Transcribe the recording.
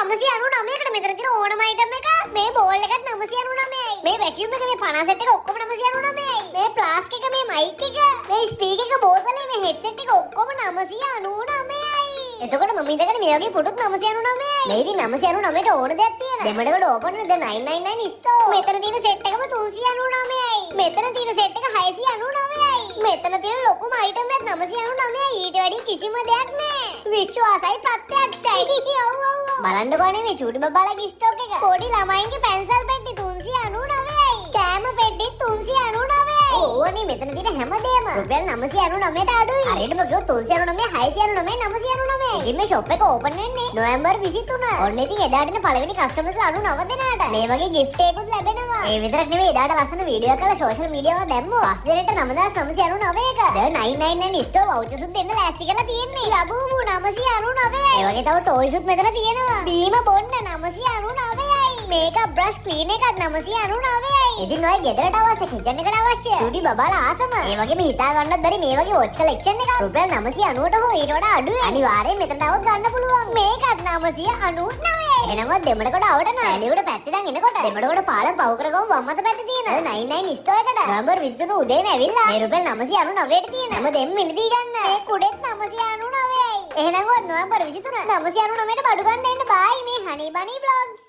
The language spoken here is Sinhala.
999කට මෙතන තියෙන ඕනම අයිටම් එක. මේ බෝල් එකත් 999යි. මේ වැකියුම් එක, මේ 50 සෙට් එක ඔක්කොම 999යි. මේ ෆ්ලාස්ක් එක, මේ මයික් එක, මේ ස්පීකර් එක, බෝතලේ මේ හෙඩ්සෙට් එක ඔක්කොම 999යි. එතකොට මම ඉඳගෙන මේ වගේ පුටුත් 999යි. මේ ඉතින් 999ට ඕන දෙයක් තියෙනවා. දෙමඩකට ඕපන් වෙන 999 ස්ටෝර්. මෙතන තියෙන සෙට් එකම 399යි. මෙතන තියෙන සෙට් එක 699යි. මෙතන තියෙන ලොකුම අයිටම් එකත් 999යි. ඊට වැඩි කිසිම දෙයක් නෑ. විශ්වාසයි ප්‍රත්‍යක්ෂයි. බලන්නකෝ මේ චූටි බබාලගේ ස්ටොක් එක. පොඩි ළමයින්ගේ පැන්සල් පෙට්ටි 399යි. කෑම පෙට්ටි 399යි. ඕනේ මෙතන තියෙන හැමදේම රුපියල් 999ට අඩුයි. හරියටම කිව්වොත් 399, 699, 999. ඉතින් මේ ෂොප් එක ඕපන් වෙන්නේ නොවැම්බර් 23. ඔන්න ඉතින් එදාට ඉන්න පළවෙනි කස්ටමර්ස්ලා 99 දෙනාට මේ වගේ gift එකකුත් ලැබෙනවා. ඒ විතරක් නෙවෙයි, එදාට ලස්සන වීඩියෝ එකක් කරලා සෝෂල් මීඩියා වල දැම්මෝ. 5 දිනට 9999 එක. දැන් 999 ස්ටෝර් වවුචර්ස් උත් දෙන්න ලෑස්ති කරලා තියෙන්නේ. ලැබුමු 999යි. ඒ වගේ තව ටොයිස් උත් මෙතන තියෙනවා. බීම බොන්න 999යි. මේකප් බ්‍රෂ් ක්ලීන් එකත් 999යි. ඉතින් ඔය ගෙදරට අවශ්‍ය කිචන් එකට අවශ්‍ය චූටි බබාලා ආසම. ඒ වගේම හිතා ගන්නත් බැරි මේ වගේ වොච් කලෙක්ෂන් එකක් රුපියල් 990ට හෝ ඊට වඩා අඩුයි. අනිවාර්යෙන් මෙතනට આવත් ගන්න පුළුවන්. මේකත් 999යි. එහෙනම් දෙමඩකට ආවට නෑ. එළියට පැත්තේ දැන් එනකොට දෙමඩකට පාලම් පව කරගමු වම් අත පැත්තේ තියෙන 99 ස්ටෝර් එකට නවම්බර් 23 උදේම ඇවිල්ලා මේ රුපියල් 999ට තියෙන හැම දෙම මිලදී ගන්න. මේ කුඩෙත් 999යි. එහෙනම් ඔය නොවැම්බර් 23 999ට බඩු ගන්න එන්න බායි මේ හනි බනි බ්ලොග්ස්.